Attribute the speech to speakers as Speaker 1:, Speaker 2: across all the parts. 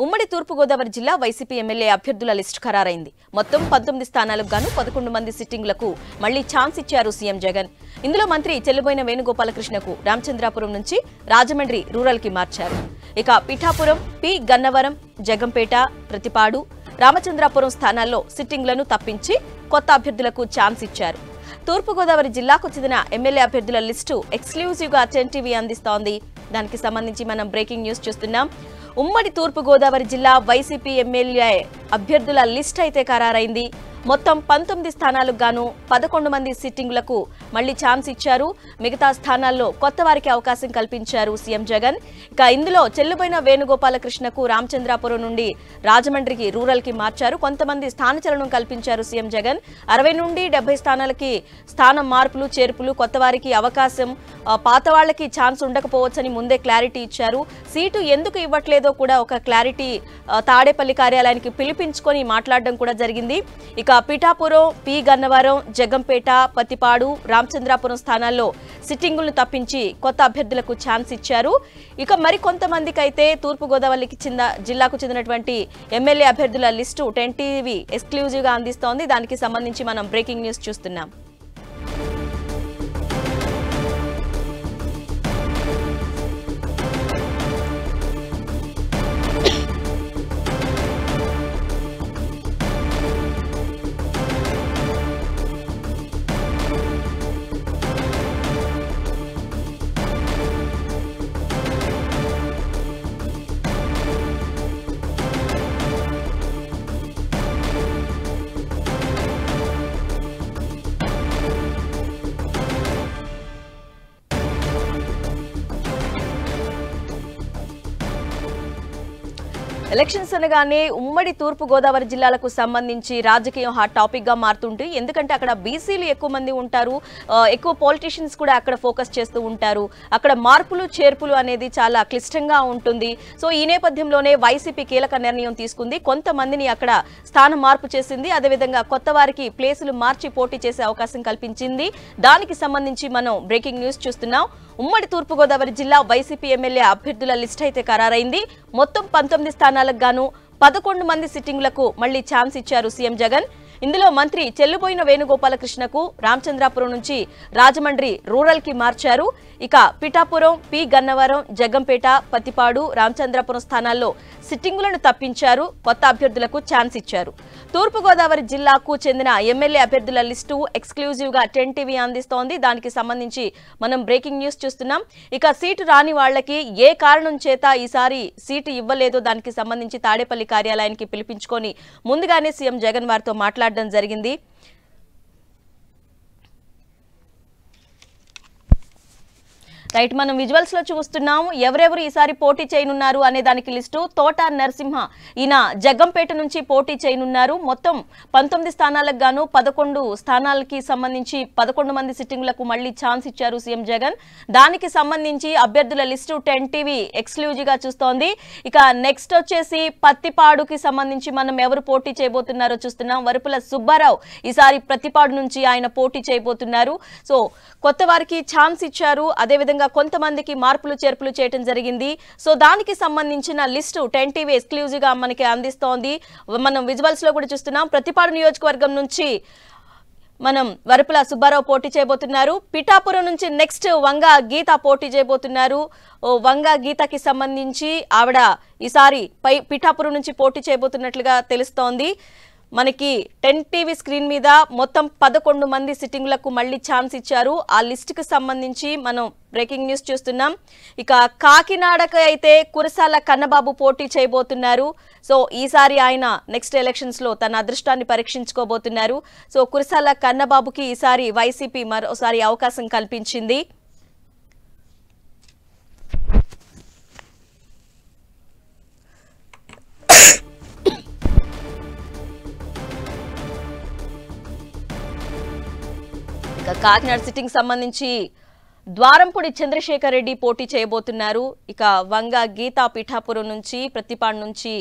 Speaker 1: ఉమ్మడి తూర్పుగోదావరి జిల్లా వైసీపీ ఎమ్మెల్యే అభ్యర్థుల లిస్టు ఖరారైంది. మొత్తం 19 స్థానాలకు గాను 11 మంది సిట్టింగులకు మళ్లీ ఛాన్స్ ఇచ్చారు సీఎం జగన్. ఇందులో మంత్రి చెల్లుబోయిన వేణుగోపాలకృష్ణకు రామచంద్రాపురం నుంచి రాజమండ్రి రూరల్ కి మార్చారు. ఇక పిఠాపురం, పి గన్నవరం, జగంపేట, ప్రతిపాడు, రామచంద్రాపురం స్థానాల్లో సిట్టింగులను తప్పించి కొత్త అభ్యర్థులకు ఛాన్స్ ఇచ్చారు. తూర్పుగోదావరి జిల్లాకు చెందిన ఎమ్మెల్యే అభ్యర్థుల లిస్టు ఎక్స్క్లూజివ్ గా 10 టీవీ అందిస్తోంది. దానికి సంబంధించి మనం బ్రేకింగ్ న్యూస్ చూస్తున్నాం. ఉమ్మడి తూర్పుగోదావరి జిల్లా వైసీపీ ఎమ్మెల్యే అభ్యర్థుల లిస్ట్ అయితే ఖరారైంది. మొత్తం 19 స్థానాలకు గాను 11 మంది సిట్టింగులకు మళ్లీ ఛాన్స్ ఇచ్చారు. మిగతా స్థానాల్లో కొత్త వారికి అవకాశం కల్పించారు సీఎం జగన్. ఇక ఇందులో చెల్లుబోయిన వేణుగోపాలకృష్ణకు రామచంద్రాపురం నుండి రాజమండ్రికి రూరల్ కి మార్చారు. కొంతమంది స్థానచలనం కల్పించారు సీఎం జగన్. 60 నుండి 70 స్థానాలకి స్థానం మార్పులు, చేర్పులు, కొత్త వారికి అవకాశం, పాత వాళ్లకి ఛాన్స్ ఉండకపోవచ్చని ముందే క్లారిటీ ఇచ్చారు. సీటు ఎందుకు ఇవ్వట్లేదో కూడా ఒక క్లారిటీ తాడేపల్లి కార్యాలయానికి పిలిపించుకొని మాట్లాడడం కూడా జరిగింది. ఇక పిఠాపురం, పి గన్నవరం, జగంపేట, పత్తిపాడు, రామచంద్రాపురం స్థానాల్లో సిట్టింగులను తప్పించి కొత్త అభ్యర్థులకు ఛాన్స్ ఇచ్చారు. ఇక మరి కొంతమందికి అయితే తూర్పుగోదావరికి జిల్లాకు చెందినటువంటి ఎమ్మెల్యే అభ్యర్థుల లిస్టు 10 టీవీ ఎక్స్క్లూజివ్ గా అందిస్తోంది. దానికి సంబంధించి మనం బ్రేకింగ్ న్యూస్ చూస్తున్నాం. ఎలక్షన్స్ అనగానే ఉమ్మడి తూర్పు గోదావరి జిల్లాలకు సంబంధించి రాజకీయం హాట్ టాపిక్ గా మారుతుంటే, ఎందుకంటే అక్కడ బీసీలు ఎక్కువ మంది ఉంటారు, ఎక్కువ పొలిటీషియన్స్ కూడా అక్కడ ఫోకస్ చేస్తూ ఉంటారు. అక్కడ మార్పులు చేర్పులు అనేది చాలా క్లిష్టంగా ఉంటుంది. సో ఈ నేపథ్యంలోనే వైసీపీ కీలక నిర్ణయం తీసుకుంది. కొంతమందిని అక్కడ స్థానం మార్పు చేసింది. అదేవిధంగా కొత్త వారికి ప్లేసులు మార్చి పోటీ చేసే అవకాశం కల్పించింది. దానికి సంబంధించి మనం బ్రేకింగ్ న్యూస్ చూస్తున్నాం. ఉమ్మడి తూర్పుగోదావరి జిల్లా వైసీపీ ఎమ్మెల్యే అభ్యర్థుల లిస్ట్ అయితే ఖరారైంది. మొత్తం 19 స్థానాలకు గాను 11 మంది సిట్టింగులకు మళ్లీ ఛాన్స్ ఇచ్చారు సీఎం జగన్. ఇందులో మంత్రి చెల్లుబోయిన వేణుగోపాలకృష్ణకు రామచంద్రాపురం నుంచి రాజమండ్రి రూరల్ కి మార్చారు. ఇక పిఠాపురం, పి గన్నవరం, జగంపేట, పత్తిపాడు, రామచంద్రాపురం స్థానాల్లో సిట్టింగులను తప్పించారు. కొత్త అభ్యర్థులకు ఛాన్స్ ఇచ్చారు. తూర్పుగోదావరి జిల్లాకు చెందిన ఎమ్మెల్యే అభ్యర్థుల లిస్టు ఎక్స్క్లూజివ్ గా 10 టీవీ అందిస్తోంది. దానికి సంబంధించి మనం బ్రేకింగ్ న్యూస్ చూస్తున్నాం. ఇక సీటు రాని వాళ్లకి ఏ కారణం చేత ఈసారి సీటు ఇవ్వలేదో దానికి సంబంధించి తాడేపల్లి కార్యాలయానికి పిలిపించుకొని ముందుగానే సీఎం జగన్ వారితో మాట్లాడడం జరిగింది. రైట్, మనం విజువల్స్ లో చూస్తున్నాం. ఎవరెవరు ఈసారి పోటీ చేయనున్నారు అనే దానికి లిస్టు. తోట నరసింహ, ఈయన జగంపేట నుంచి పోటీ చేయనున్నారు. మొత్తం 19 స్థానాలకు గాను 11 స్థానాలకి సంబంధించి 11 మంది సిట్టింగులకు మళ్లీ ఛాన్స్ ఇచ్చారు సీఎం జగన్. దానికి సంబంధించి అభ్యర్థుల లిస్టు 10 టీవీ ఎక్స్క్లూజివ్ గా చూస్తోంది. ఇక నెక్స్ట్ వచ్చేసి పత్తిపాడుకి సంబంధించి మనం ఎవరు పోటీ చేయబోతున్నారో చూస్తున్నాం. వరుపుల సుబ్బారావు ఈసారి ప్రతిపాడు నుంచి ఆయన పోటీ చేయబోతున్నారు. సో కొత్త వారికి ఛాన్స్ ఇచ్చారు. అదేవిధంగా కొంతమందికి మార్పులు చేర్పులు చేయడం జరిగింది. సో దానికి సంబంధించిన లిస్టు 10 టీవీ ఎక్స్క్లూజివ్ గా మనకి అందిస్తోంది. మనం విజువల్స్ లో కూడా చూస్తున్నాం. ప్రతిపాడు నియోజకవర్గం నుంచి మనం వరుపుల సుబ్బారావు పోటీ చేయబోతున్నారు. పిఠాపురం నుంచి నెక్స్ట్ వంగ గీత పోటీ చేయబోతున్నారు. వంగ గీతకి సంబంధించి ఆవిడ ఈసారి పిఠాపురం నుంచి పోటీ చేయబోతున్నట్లుగా తెలుస్తోంది. మనకి 10 టీవీ స్క్రీన్ మీద మొత్తం 11 మంది సిట్టింగులకు మళ్లీ ఛాన్స్ ఇచ్చారు. ఆ లిస్ట్ కి సంబంధించి మనం బ్రేకింగ్ న్యూస్ చూస్తున్నాం. ఇక కాకినాడకు అయితే కురసాల కన్నబాబు పోటీ చేయబోతున్నారు. సో ఈసారి ఆయన నెక్స్ట్ ఎలక్షన్స్ లో తన అదృష్టాన్ని పరీక్షించుకోబోతున్నారు. సో కురసాల కన్నబాబుకి ఈసారి వైసీపీ మరోసారి అవకాశం కల్పించింది. కాకినాడ సిట్టింగ్ సంబంధించి ద్వారంపూడి చంద్రశేఖర్ రెడ్డి పోటీ చేయబోతున్నారు. ఇక వంగ గీత పిఠాపురం నుంచి, ప్రతిపాడు నుంచి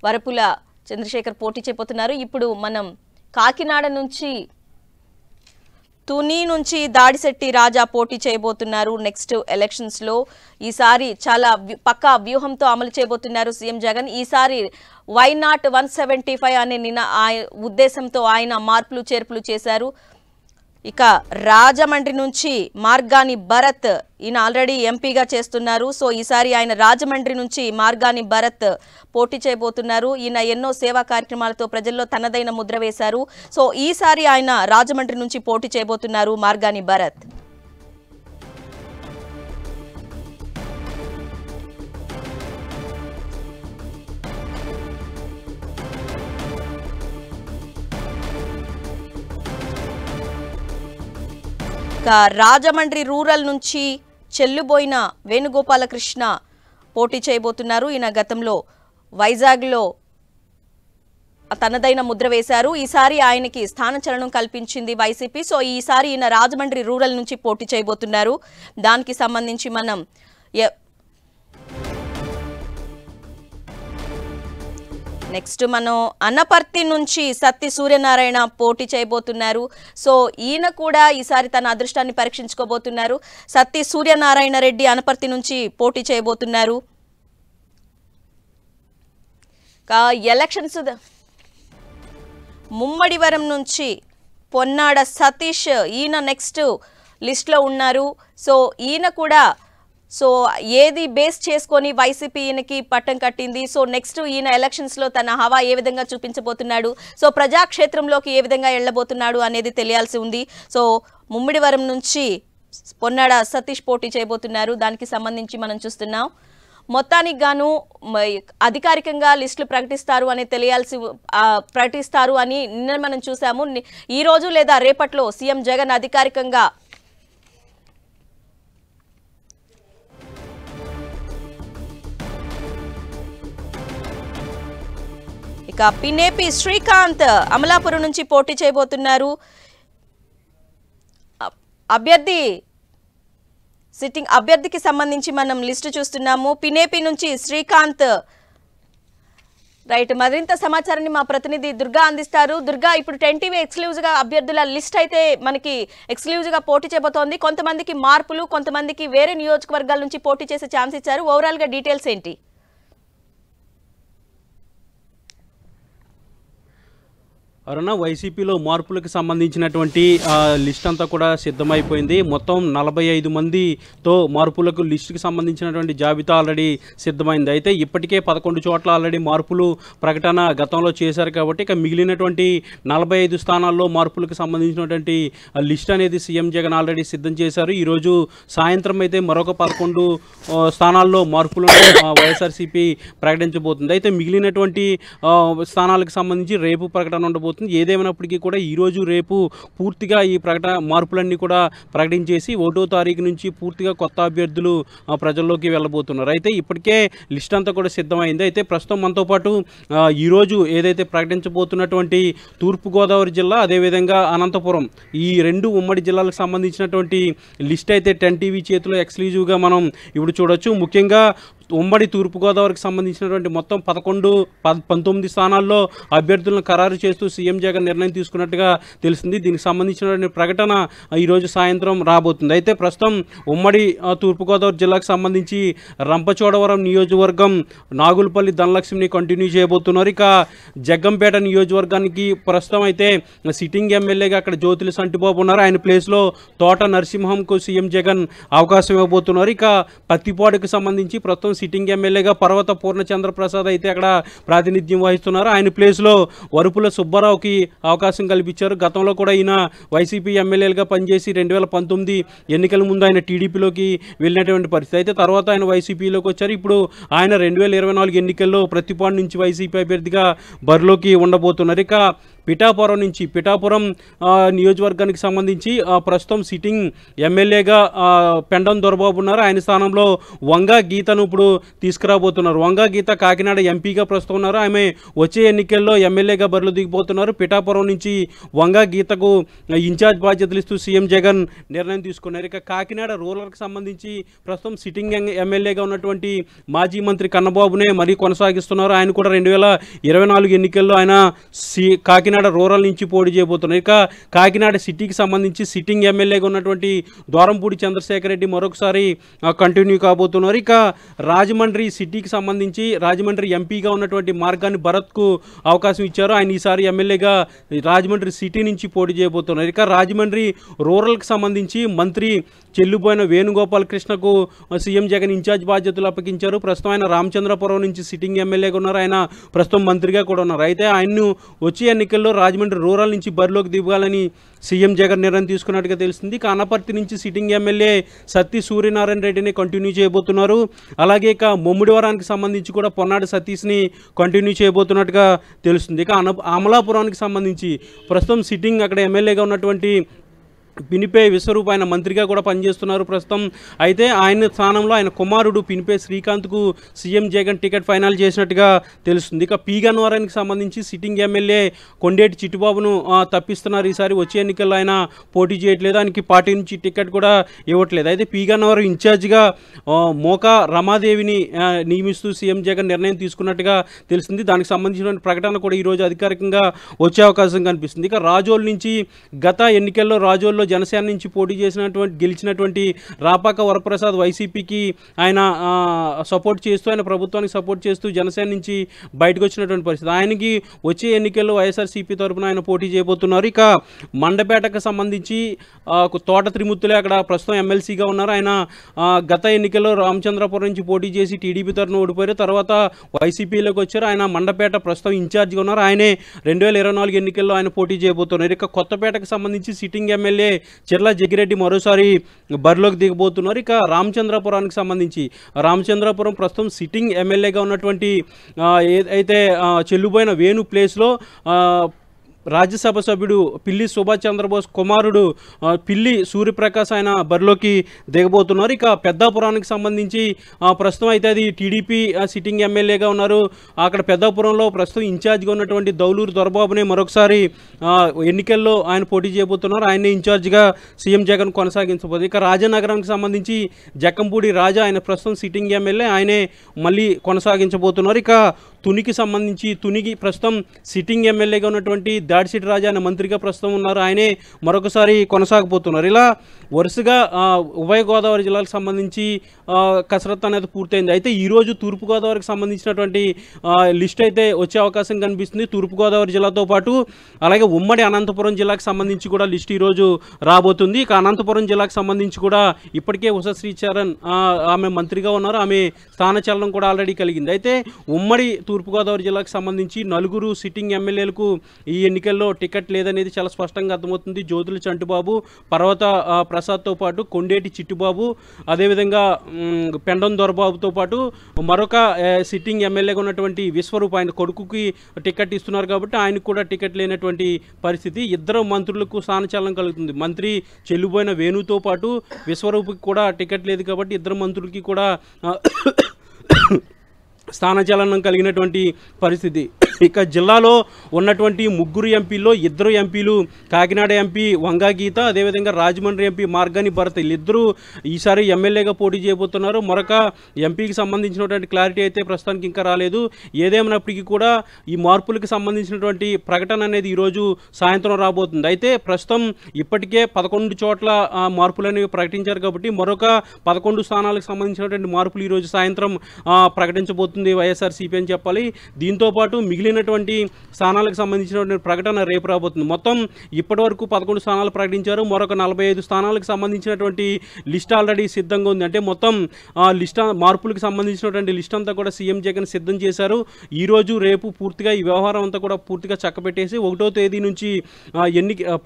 Speaker 1: వరపుల చంద్రశేఖర్ పోటీ చేయబోతున్నారు. ఇప్పుడు మనం కాకినాడ నుంచి తుని నుంచి దాడిశెట్టి రాజా పోటీ చేయబోతున్నారు నెక్స్ట్ ఎలక్షన్స్ లో. ఈసారి చాలా పక్కా వ్యూహంతో అమలు చేయబోతున్నారు సీఎం జగన్. ఈసారి వై నాట్ 175 అనే ఉద్దేశంతో ఆయన మార్పులు చేర్పులు చేశారు. ఇక రాజమండ్రి నుంచి మార్గాని భరత్ ఈయన ఆల్రెడీ ఎంపీగా చేస్తున్నారు. సో ఈసారి ఆయన రాజమండ్రి నుంచి మార్గాని భరత్ పోటీ చేయబోతున్నారు. ఈయన ఎన్నో సేవా కార్యక్రమాలతో ప్రజల్లో తనదైన ముద్ర వేశారు. సో ఈసారి ఆయన రాజమండ్రి నుంచి పోటీ చేయబోతున్నారు మార్గాని భరత్. రాజమండ్రి రూరల్ నుంచి చెల్లుబోయిన వేణుగోపాలకృష్ణ పోటీ చేయబోతున్నారు. ఈయన గతంలో వైజాగ్లో తనదైన ముద్ర వేశారు. ఈసారి ఆయనకి స్థానచలనం కల్పించింది వైసీపీ. సో ఈసారి ఈయన రాజమండ్రి రూరల్ నుంచి పోటీ చేయబోతున్నారు. దానికి సంబంధించి మనం నెక్స్ట్ మనం అనపర్తి నుంచి సత్తి సూర్యనారాయణ పోటీ చేయబోతున్నారు. సో ఈయన కూడా ఈసారి తన అదృష్టాన్ని పరీక్షించుకోబోతున్నారు. సత్తి సూర్యనారాయణ రెడ్డి అనపర్తి నుంచి పోటీ చేయబోతున్నారు. ఎలక్షన్స్ ముమ్మడివరం నుంచి పొన్నాడ సతీష్ ఈయన నెక్స్ట్ లిస్ట్లో ఉన్నారు. సో ఈయన కూడా ఏది బేస్ చేసుకొని వైసీపీ ఈయనకి పట్టం కట్టింది. సో నెక్స్ట్ ఈయన ఎలక్షన్స్లో తన హవా ఏ విధంగా చూపించబోతున్నాడు, సో ప్రజాక్షేత్రంలోకి ఏ విధంగా వెళ్ళబోతున్నాడు అనేది తెలియాల్సి ఉంది. సో ముమ్మిడివరం నుంచి పొన్నాడ సతీష్ పోటీ చేయబోతున్నారు. దానికి సంబంధించి మనం చూస్తున్నాం. మొత్తానికి గాను అధికారికంగా లిస్టులు ప్రకటిస్తారు అని నిన్న మనం చూసాము. ఈ రోజు లేదా రేపట్లో సీఎం జగన్ అధికారికంగా ఇక పినేపి శ్రీకాంత్ అమలాపురం నుంచి పోటీ చేయబోతున్నారు. సిట్టింగ్ అభ్యర్థికి సంబంధించి మనం లిస్టు చూస్తున్నాము. పినేపి నుంచి శ్రీకాంత్. రైట్, మరింత సమాచారాన్ని మా ప్రతినిధి దుర్గా అందిస్తారు. దుర్గా, ఇప్పుడు 10 టీవీ ఎక్స్క్లూజివ్గా అభ్యర్థుల లిస్ట్ అయితే మనకి ఎక్స్క్లూజివ్గా పోటీ చేయబోతోంది. కొంతమందికి మార్పులు, కొంతమందికి వేరే నియోజకవర్గాల నుంచి పోటీ చేసే ఛాన్స్ ఇచ్చారు. ఓవరాల్గా డీటెయిల్స్ ఏంటి?
Speaker 2: అరుణ, వైసీపీలో మార్పులకు సంబంధించినటువంటి లిస్ట్ అంతా కూడా సిద్ధమైపోయింది. మొత్తం 45 మందితో మార్పులకు లిస్టుకి సంబంధించినటువంటి జాబితా ఆల్రెడీ సిద్ధమైంది. అయితే ఇప్పటికే 11 చోట్ల ఆల్రెడీ మార్పులు ప్రకటన గతంలో చేశారు కాబట్టి ఇక మిగిలినటువంటి 45 స్థానాల్లో మార్పులకు సంబంధించినటువంటి లిస్ట్ అనేది సీఎం జగన్ ఆల్రెడీ సిద్ధం చేశారు. ఈరోజు సాయంత్రం అయితే మరొక 11 స్థానాల్లో మార్పులను వైఎస్ఆర్సీపీ ప్రకటించబోతుంది. అయితే మిగిలినటువంటి స్థానాలకు సంబంధించి రేపు ప్రకటన ఉండబోతుంది. ఏదేమైనప్పటికీ కూడా ఈరోజు రేపు పూర్తిగా ఈ మార్పులన్నీ కూడా ప్రకటించేసి 1వ తారీఖు నుంచి పూర్తిగా కొత్త అభ్యర్థులు ప్రజల్లోకి వెళ్ళబోతున్నారు. అయితే ఇప్పటికే లిస్ట్ అంతా కూడా సిద్ధమైంది. అయితే ప్రస్తుతం మనతో పాటు ఈరోజు ఏదైతే ప్రకటించబోతున్నటువంటి తూర్పుగోదావరి జిల్లా, అదేవిధంగా అనంతపురం, ఈ 2 ఉమ్మడి జిల్లాలకు సంబంధించినటువంటి లిస్ట్ అయితే 10 టీవీ చేతిలో ఎక్స్క్లూజివ్గా మనం ఇప్పుడు చూడొచ్చు. ముఖ్యంగా ఉమ్మడి తూర్పుగోదావరికి సంబంధించినటువంటి మొత్తం 19 స్థానాల్లో అభ్యర్థులను ఖరారు చేస్తూ సీఎం జగన్ నిర్ణయం తీసుకున్నట్టుగా తెలిసింది. దీనికి సంబంధించినటువంటి ప్రకటన ఈరోజు సాయంత్రం రాబోతుంది. అయితే ప్రస్తుతం ఉమ్మడి తూర్పుగోదావరి జిల్లాకు సంబంధించి రంపచోడవరం నియోజకవర్గం నాగులపల్లి ధనలక్ష్మిని కంటిన్యూ చేయబోతున్నారు. ఇక జగ్గంపేట నియోజకవర్గానికి ప్రస్తుతం అయితే సిట్టింగ్ ఎమ్మెల్యేగా అక్కడ జ్యోతుల సంటిబాబు ఉన్నారు. ఆయన ప్లేస్లో తోట నరసింహంకు సీఎం జగన్ అవకాశం ఇవ్వబోతున్నారు. ఇక పత్తిపాడుకు సంబంధించి ప్రస్తుతం సిట్టింగ్ ఎమ్మెల్యేగా పర్వత పూర్ణచంద్రప్రసాద్ అయితే అక్కడ ప్రాతినిధ్యం వహిస్తున్నారు. ఆయన ప్లేస్లో వరుపుల సుబ్బారావుకి అవకాశం కల్పించారు. గతంలో కూడా ఈయన వైసీపీ ఎమ్మెల్యేలుగా పనిచేసి 2019 ఎన్నికల ముందు ఆయన టీడీపీలోకి వెళ్ళినటువంటి పరిస్థితి. అయితే తర్వాత ఆయన వైసీపీలోకి వచ్చారు. ఇప్పుడు ఆయన 2024 ఎన్నికల్లో ప్రతిపాడు నుంచి వైసీపీ అభ్యర్థిగా బరిలోకి ఉండబోతున్నారు. ఇక పిఠాపురం నియోజకవర్గానికి సంబంధించి ప్రస్తుతం సిట్టింగ్ ఎమ్మెల్యేగా పెండం దొరబాబు ఉన్నారు. ఆయన స్థానంలో వంగా గీతను ఇప్పుడు తీసుకురాబోతున్నారు. వంగా గీత కాకినాడ ఎంపీగా ప్రస్తుతం ఉన్నారు. ఆమె వచ్చే ఎన్నికల్లో ఎమ్మెల్యేగా బరిలో దిగిపోతున్నారు. పిఠాపురం నుంచి వంగా గీతకు ఇన్ఛార్జ్ బాధ్యతలు ఇస్తూ సీఎం జగన్ నిర్ణయం తీసుకున్నారు. ఇక కాకినాడ రూరల్కి సంబంధించి ప్రస్తుతం సిట్టింగ్ ఎమ్మెల్యేగా ఉన్నటువంటి మాజీ మంత్రి కన్నబాబునే మరీ కొనసాగిస్తున్నారు. ఆయన కూడా 2024 ఎన్నికల్లో ఆయన కాకినాడ కాకినాడ రూరల్ నుంచి పోటీ చేయబోతున్నారు. ఇక కాకినాడ సిటీకి సంబంధించి సిట్టింగ్ ఎమ్మెల్యేగా ఉన్నటువంటి దూరంపూడి చంద్రశేఖర్ రెడ్డి మరొకసారి కంటిన్యూ కాబోతున్నారు. ఇక రాజమండ్రి సిటీకి సంబంధించి రాజమండ్రి ఎంపీగా ఉన్నటువంటి మార్గాన్ని భరత్కు అవకాశం ఇచ్చారు. ఆయన ఈసారి ఎమ్మెల్యేగా రాజమండ్రి సిటీ నుంచి పోటీ చేయబోతున్నారు. ఇక రాజమండ్రి రూరల్కి సంబంధించి మంత్రి చెల్లుబోయిన వేణుగోపాలకృష్ణకు సీఎం జగన్ ఇన్ఛార్జ్ బాధ్యతలు అప్పగించారు. ప్రస్తుతం ఆయన రామచంద్రపురం నుంచి సిట్టింగ్ ఎమ్మెల్యేగా ఉన్నారు. ఆయన ప్రస్తుతం మంత్రిగా కూడా ఉన్నారు. అయితే ఆయన్ను వచ్చే ఎన్నికల్లో రాజమండ్రి రూరల్ నుంచి బరిలోకి దిగాలని సీఎం జగన్ నిర్ణయం తీసుకున్నట్టుగా తెలుస్తుంది. అనపర్తి నుంచి సిట్టింగ్ ఎమ్మెల్యే సత్తి సూర్యనారాయణ రెడ్డిని కంటిన్యూ చేయబోతున్నారు. అలాగే ఇక ముమ్మిడివరానికి సంబంధించి కూడా పొన్నాడు సతీష్ని కంటిన్యూ చేయబోతున్నట్టుగా తెలుస్తుంది. ఇక అమలాపురానికి సంబంధించి ప్రస్తుతం సిట్టింగ్ అక్కడ ఎమ్మెల్యేగా ఉన్నటువంటి పినిపే విశ్వరూప్ ఆయన మంత్రిగా కూడా పనిచేస్తున్నారు ప్రస్తుతం. అయితే ఆయన స్థానంలో ఆయన కుమారుడు పినిపే శ్రీకాంత్కు సీఎం జగన్ టికెట్ ఫైనల్ చేసినట్టుగా తెలుస్తుంది. ఇక పీ గన్నవరానికి సంబంధించి సిట్టింగ్ ఎమ్మెల్యే కొండేటి చిట్టుబాబును తప్పిస్తున్నారు. ఈసారి వచ్చే ఎన్నికల్లో ఆయన పోటీ చేయట్లేదు. ఆయనకి పార్టీ నుంచి టికెట్ కూడా ఇవ్వట్లేదు. అయితే పీ గన్నవరం ఇన్ఛార్జిగా మోకా రమాదేవిని నియమిస్తూ సీఎం జగన్ నిర్ణయం తీసుకున్నట్టుగా తెలుస్తుంది. దానికి సంబంధించిన ప్రకటన కూడా ఈరోజు అధికారికంగా వచ్చే అవకాశం కనిపిస్తుంది. ఇక రాజోల్ నుంచి గత ఎన్నికల్లో రాజోల్లో జనసేన నుంచి పోటీ గెలిచినటువంటి రాపాక వరప్రసాద్ వైసీపీకి ఆయన సపోర్ట్ చేస్తూ ఆయన ప్రభుత్వానికి సపోర్ట్ చేస్తూ జనసేన నుంచి బయటకు వచ్చినటువంటి పరిస్థితి. ఆయనకి వచ్చే ఎన్నికల్లో వైఎస్ఆర్సీపీ తరఫున ఆయన పోటీ చేయబోతున్నారు. ఇక మండపేటకు సంబంధించి తోట త్రిమూర్తులే అక్కడ ప్రస్తుతం ఎమ్మెల్సీగా ఉన్నారు. ఆయన గత ఎన్నికల్లో రామచంద్రపురం నుంచి పోటీ చేసి టీడీపీ తరఫున ఓడిపోయారు. తర్వాత వైసీపీలోకి వచ్చారు. ఆయన మండపేట ప్రస్తుతం ఇన్ఛార్జిగా ఉన్నారు. ఆయనే 2024 ఎన్నికల్లో ఆయన పోటీ చేయబోతున్నారు. ఇక కొత్తపేటకు సంబంధించి సిట్టింగ్ ఎమ్మెల్యే చిర్ల జగ్గిరెడ్డి మరోసారి బరిలోకి దిగబోతున్నారు. ఇక రామచంద్రపురానికి సంబంధించి రామచంద్రపురం ప్రస్తుతం సిట్టింగ్ ఎమ్మెల్యేగా ఉన్నటువంటి ఏదైతే చెల్లుబోయిన వేణు ప్లేస్లో రాజ్యసభ సభ్యుడు పిల్లి సుభాష్ చంద్రబోస్ కుమారుడు పిల్లి సూర్యప్రకాష్ ఆయన బరిలోకి దిగబోతున్నారు. ఇక పెద్దాపురానికి సంబంధించి ప్రస్తుతం అయితే అది టీడీపీ సిట్టింగ్ ఎమ్మెల్యేగా ఉన్నారు. అక్కడ పెద్దాపురంలో ప్రస్తుతం ఇన్ఛార్జ్గా ఉన్నటువంటి దౌలూరు దొరబాబునే మరొకసారి ఎన్నికల్లో ఆయన పోటీ చేయబోతున్నారు. ఆయనే ఇన్ఛార్జ్గా సీఎం జగన్ కొనసాగించబోతుంది. ఇక రాజనగరానికి సంబంధించి జక్కంపూడి రాజా ఆయన ప్రస్తుతం సిట్టింగ్ ఎమ్మెల్యే, ఆయనే మళ్ళీ కొనసాగించబోతున్నారు. ఇక తునికి సంబంధించి తునికి ప్రస్తుతం సిట్టింగ్ ఎమ్మెల్యేగా ఉన్నటువంటి దాడిశెట్టి రాజా ఆయన మంత్రిగా ప్రస్తుతం ఉన్నారు. ఆయనే మరొకసారి కొనసాగబోతున్నారు. ఇలా వరుసగా ఉభయ గోదావరి జిల్లాలకు సంబంధించి కసరత్తు అనేది పూర్తయింది. అయితే ఈరోజు తూర్పుగోదావరికి సంబంధించినటువంటి లిస్ట్ అయితే వచ్చే అవకాశం కనిపిస్తుంది. తూర్పుగోదావరి జిల్లాతో పాటు అలాగే ఉమ్మడి అనంతపురం జిల్లాకు సంబంధించి కూడా లిస్ట్ ఈరోజు రాబోతుంది. ఇక అనంతపురం జిల్లాకు సంబంధించి కూడా ఇప్పటికే ఉషశ్రీచరణ్ ఆమె మంత్రిగా ఉన్నారు. ఆమె స్థానచలనం కూడా ఆల్రెడీ కలిగింది. అయితే ఉమ్మడి తూర్పుగోదావరి జిల్లాకు సంబంధించి 4 సిట్టింగ్ ఎమ్మెల్యేలకు ఈ ఎన్నికల్లో టికెట్ లేదనేది చాలా స్పష్టంగా అర్థమవుతుంది. జ్యోతుల చంటుబాబు, పర్వత ప్రసాద్తో పాటు కొండేటి చిట్టుబాబు, అదేవిధంగా పెండం దొరబాబుతో పాటు మరొక సిట్టింగ్ ఎమ్మెల్యేగా ఉన్నటువంటి విశ్వరూప్ ఆయన కొడుకుకి టికెట్ ఇస్తున్నారు కాబట్టి ఆయనకు కూడా టికెట్ లేనటువంటి పరిస్థితి. ఇద్దరు మంత్రులకు స్థానచలనం కలుగుతుంది. మంత్రి చెల్లుబోయిన వేణుతో పాటు విశ్వరూప్కి కూడా టికెట్ లేదు కాబట్టి ఇద్దరు మంత్రులకి కూడా స్థానచలనం కలిగినటువంటి పరిస్థితి. ఇక జిల్లాలో ఉన్నటువంటి 3 ఎంపీల్లో 2 ఎంపీలు కాకినాడ ఎంపీ వంగా గీత, అదేవిధంగా రాజమండ్రి ఎంపీ మార్గాని భరత్, వీళ్ళిద్దరూ ఈసారి ఎమ్మెల్యేగా పోటీ చేయబోతున్నారు. మరొక ఎంపీకి సంబంధించినటువంటి క్లారిటీ అయితే ప్రస్తుతానికి ఇంకా రాలేదు. ఏదేమైనప్పటికీ కూడా ఈ మార్పులకు సంబంధించినటువంటి ప్రకటన అనేది ఈరోజు సాయంత్రం రాబోతుంది. అయితే ప్రస్తుతం ఇప్పటికే 11 చోట్ల మార్పులు అనేవి ప్రకటించారు కాబట్టి మరొక 11 స్థానాలకు సంబంధించినటువంటి మార్పులు ఈరోజు సాయంత్రం ప్రకటించబోతుంది వైఎస్ఆర్సీపీ అని చెప్పాలి. దీంతోపాటు మిగిలినటువంటి స్థానాలకు సంబంధించినటువంటి ప్రకటన రేపు రాబోతుంది. మొత్తం ఇప్పటివరకు 11 స్థానాలు ప్రకటించారు. మరొక 45 స్థానాలకు సంబంధించినటువంటి లిస్ట్ ఆల్రెడీ సిద్ధంగా ఉంది. అంటే మొత్తం లిస్ట్ మార్పులకు సంబంధించినటువంటి లిస్ట్ అంతా కూడా సీఎం జగన్ సిద్ధం చేశారు. ఈరోజు రేపు పూర్తిగా ఈ వ్యవహారం అంతా కూడా పూర్తిగా చక్కబెట్టేసి 1వ తేదీ నుంచి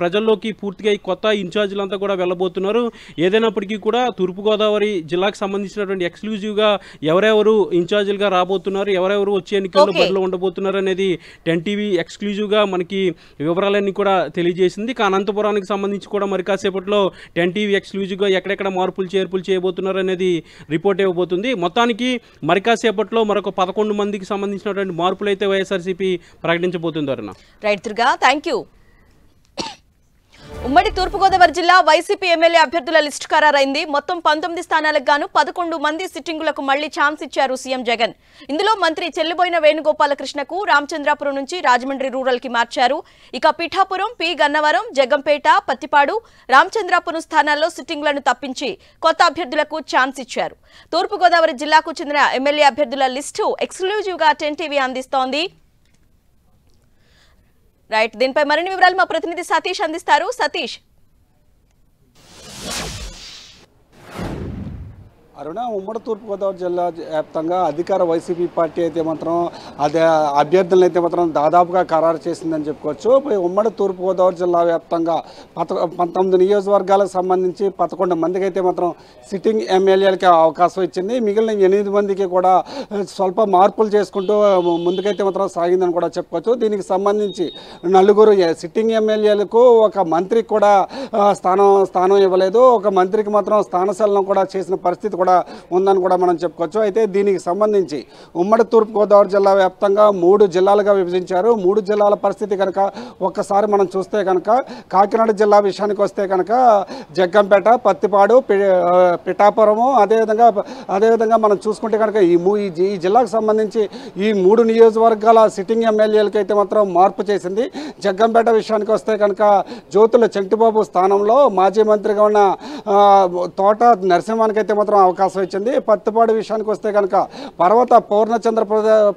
Speaker 2: ప్రజల్లోకి పూర్తిగా ఈ కొత్త ఇన్ఛార్జీలంతా కూడా వెళ్ళబోతున్నారు. ఏదైనప్పటికీ కూడా తూర్పుగోదావరి జిల్లాకు సంబంధించినటువంటి ఎక్స్క్లూజివ్గా ఎవరెవరు ఇన్ఛార్జీలుగా రాబోతున్నారు, ఎవరెవరు వచ్చే ఎన్నికల్లో బరిలో ఉండబోతున్నారు అనేది 10 టీవీ ఎక్స్క్లూజివ్గా మనకి వివరాలన్నీ కూడా తెలియజేసింది. అనంతపురానికి సంబంధించి కూడా మరి కాసేపట్లో 10 టీవీ ఎక్స్క్లూజివ్గా ఎక్కడెక్కడ మార్పులు చేర్పులు చేయబోతున్నారు అనేది రిపోర్ట్ ఇవ్వబోతుంది. మొత్తానికి మరి కాసేపట్లో మరొక 11 మందికి సంబంధించినటువంటి మార్పులు అయితే వైఎస్ఆర్సీపీ ప్రకటించబోతుంది.
Speaker 1: Right Durga, thank you. ఉమ్మడి తూర్పుగోదావరి జిల్లా వైసీపీ ఎమ్మెల్యే అభ్యర్థుల లిస్టు ఖరారైంది. మొత్తం 19 స్థానాలకు గాను 11 మంది సిట్టింగులకు మళ్లీ ఛాన్స్ ఇచ్చారు సీఎం జగన్. ఇందులో మంత్రి చెల్లుబోయిన వేణుగోపాలకృష్ణకు రామచంద్రాపురం నుంచి రాజమండ్రి రూరల్ కి మార్చారు. ఇక పిఠాపురం, పి గన్నవరం, జగ్గంపేట, పత్తిపాడు, రామచంద్రాపురం స్థానాల్లో సిట్టింగులను తప్పించి కొత్త అభ్యర్థులకు ఛాన్స్ ఇచ్చారు. తూర్పుగోదావరి జిల్లాకు చెందిన ఎమ్మెల్యే అభ్యర్థుల లిస్టు ఎక్స్క్లూజివ్ గా 10 టీవీ అందిస్తోంది. రైట్, దీనిపై మరిన్ని వివరాలు మా ప్రతినిధి సతీష్ అందిస్తారు. సతీష్.
Speaker 3: అరుణ, ఉమ్మడి తూర్పుగోదావరి జిల్లా వ్యాప్తంగా అధికార వైసీపీ పార్టీ అయితే మాత్రం అదే అభ్యర్థులను అయితే మాత్రం దాదాపుగా ఖరారు చేసిందని చెప్పుకోవచ్చు. ఉమ్మడి తూర్పుగోదావరి జిల్లా వ్యాప్తంగా 19 నియోజకవర్గాలకు సంబంధించి 11 మందికి అయితే మాత్రం సిట్టింగ్ ఎమ్మెల్యేలకి అవకాశం ఇచ్చింది. మిగిలిన 8 మందికి కూడా స్వల్ప మార్పులు చేసుకుంటూ ముందుకైతే మాత్రం సాగిందని కూడా చెప్పుకోవచ్చు. దీనికి సంబంధించి 4 సిట్టింగ్ ఎమ్మెల్యేలకు ఒక మంత్రికి కూడా స్థానం ఇవ్వలేదు. ఒక మంత్రికి మాత్రం స్థానశలనం కూడా చేసిన పరిస్థితి కూడా ఉందని కూడా మనం చెప్పుకోవచ్చు. అయితే దీనికి సంబంధించి ఉమ్మడి తూర్పుగోదావరి జిల్లా వ్యాప్తంగా 3 జిల్లాలుగా విభజించారు. 3 జిల్లాల పరిస్థితి కనుక ఒక్కసారి మనం చూస్తే కనుక కాకినాడ జిల్లా విషయానికి వస్తే కనుక జగ్గంపేట, పత్తిపాడు, పిఠాపురము, అదేవిధంగా మనం చూసుకుంటే కనుక ఈ జిల్లాకు సంబంధించి ఈ 3 నియోజకవర్గాల సిట్టింగ్ ఎమ్మెల్యేలకి అయితే మాత్రం మార్పు చేసింది. జగ్గంపేట విషయానికి వస్తే కనుక జ్యోతుల చంటిబాబు స్థానంలో మాజీ మంత్రిగా ఉన్న తోట నరసింహానికి అయితే మాత్రం అవకాశం ఇచ్చింది. పత్తిపాడు విషయానికి వస్తే కనుక పర్వత పూర్ణచంద్ర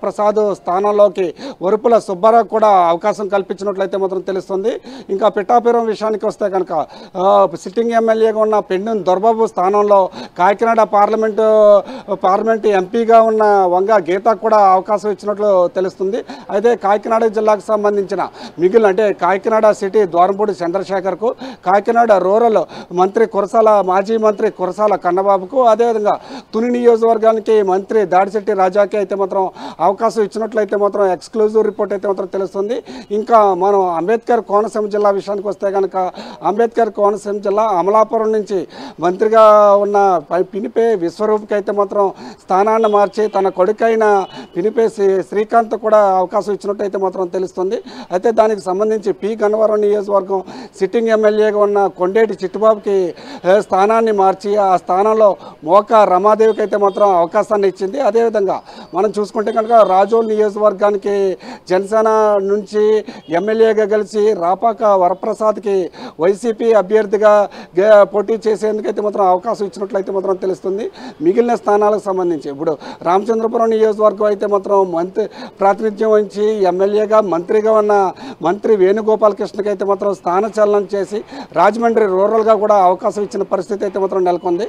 Speaker 3: ప్రసాద్ స్థానంలోకి వరుపుల సుబ్బారావు కూడా అవకాశం కల్పించినట్లయితే మాత్రం తెలుస్తుంది. ఇంకా పిఠాపురం విషయానికి వస్తే కనుక సిట్టింగ్ ఎమ్మెల్యేగా ఉన్న పెండెం దొరబాబు స్థానంలో కాకినాడ పార్లమెంట్ ఎంపీగా ఉన్న వంగ గీత కూడా అవకాశం ఇచ్చినట్లు తెలుస్తుంది. అయితే కాకినాడ జిల్లాకు సంబంధించిన అంటే కాకినాడ సిటీ ద్వారంపూడి చంద్రశేఖర్కు, కాకినాడ రూరల్ మాజీ మంత్రి కురసాల కన్నబాబుకు, అదేవిధంగా తుని నియోజకవర్గానికి మంత్రి దాడిశెట్టి రాజాకి అయితే మాత్రం అవకాశం ఇచ్చినట్లయితే మాత్రం ఎక్స్క్లూజివ్ రిపోర్ట్ అయితే మాత్రం తెలుస్తుంది. ఇంకా మనం అంబేద్కర్ కోనసీమ జిల్లా విషయానికి వస్తే కనుక అంబేద్కర్ కోనసీమ జిల్లా అమలాపురం నుంచి మంత్రిగా ఉన్న పినిపే విశ్వరూప్కి అయితే మాత్రం స్థానాన్ని మార్చి తన కొడుకైన పినిపే శ్రీకాంత్ కూడా అవకాశం ఇచ్చినట్టు మాత్రం తెలుస్తుంది. అయితే దానికి సంబంధించి పి గన్నవరం నియోజకవర్గం సిట్టింగ్ ఎమ్మెల్యేగా ఉన్న కొండేటి చిట్టుబాబుకి స్థానాన్ని మార్చి ఆ స్థానంలో మోకా రమాదేవికి అయితే మాత్రం అవకాశాన్ని ఇచ్చింది. అదేవిధంగా మనం చూసుకుంటే కనుక రాజోల్ నియోజకవర్గానికి జనసేన నుంచి ఎమ్మెల్యేగా కలిసి రాపాక వరప్రసాద్కి వైసీపీ అభ్యర్థిగా పోటీ చేసేందుకైతే మాత్రం అవకాశం ఇచ్చినట్లయితే మాత్రం తెలుస్తుంది. మిగిలిన స్థానాలకు సంబంధించి ఇప్పుడు రామచంద్రపురం నియోజకవర్గం అయితే మాత్రం ప్రాతినిధ్యం వహించి ఎమ్మెల్యేగా మంత్రిగా ఉన్న మంత్రి వేణుగోపాలకృష్ణకి అయితే మాత్రం స్థానచలనం చేసి రాజమండ్రి రూరల్గా కూడా అవకాశం ఇచ్చిన పరిస్థితి అయితే మాత్రం నెలకొంది.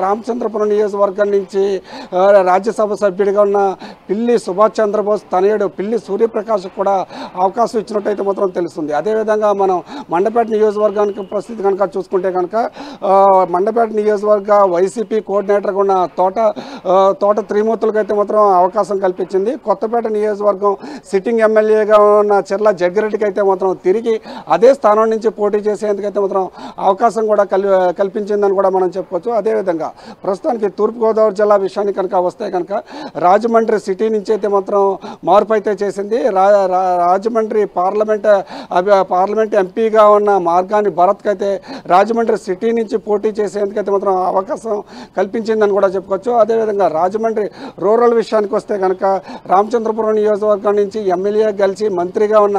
Speaker 3: రామచంద్రపురం నియోజకవర్గం నుంచి రాజ్యసభ సభ్యుడిగా ఉన్న పిల్లి సుభాష్ చంద్రబోస్ తనయుడు పిల్లి సూర్యప్రకాష్ కూడా అవకాశం ఇచ్చినట్టయితే మాత్రం తెలుస్తుంది. అదేవిధంగా మనం మండపేట నియోజకవర్గానికి పరిస్థితి కనుక చూసుకుంటే కనుక మండపేట నియోజకవర్గ వైసీపీ కోఆర్డినేటర్గా ఉన్న తోట త్రిమూర్తులకు అయితే మాత్రం అవకాశం కల్పించింది. కొత్తపేట నియోజకవర్గం సిట్టింగ్ ఎమ్మెల్యేగా ఉన్న చెర్ల జగ్గిరెడ్డికి అయితే మాత్రం తిరిగి అదే స్థానం నుంచి పోటీ చేసేందుకైతే మాత్రం అవకాశం కూడా కల్పించిందని కూడా మనం చెప్పుకోవచ్చు. అదేవిధంగా ప్రస్తుతానికి తూర్పుగోదావరి జిల్లా విషయానికి కనుక వస్తే కనుక రాజమండ్రి సిటీ నుంచి అయితే మాత్రం మార్పు అయితే చేసింది. రాజమండ్రి పార్లమెంట్ ఎంపీగా ఉన్న మార్గాని భరత్కి అయితే రాజమండ్రి సిటీ నుంచి పోటీ చేసేందుకైతే మాత్రం అవకాశం కల్పించిందని కూడా చెప్పుకోవచ్చు. అదేవిధంగా రాజమండ్రి రూరల్ విషయానికి వస్తే కనుక రామచంద్రపురం నియోజకవర్గం నుంచి ఎమ్మెల్యే కలిసి మంత్రిగా ఉన్న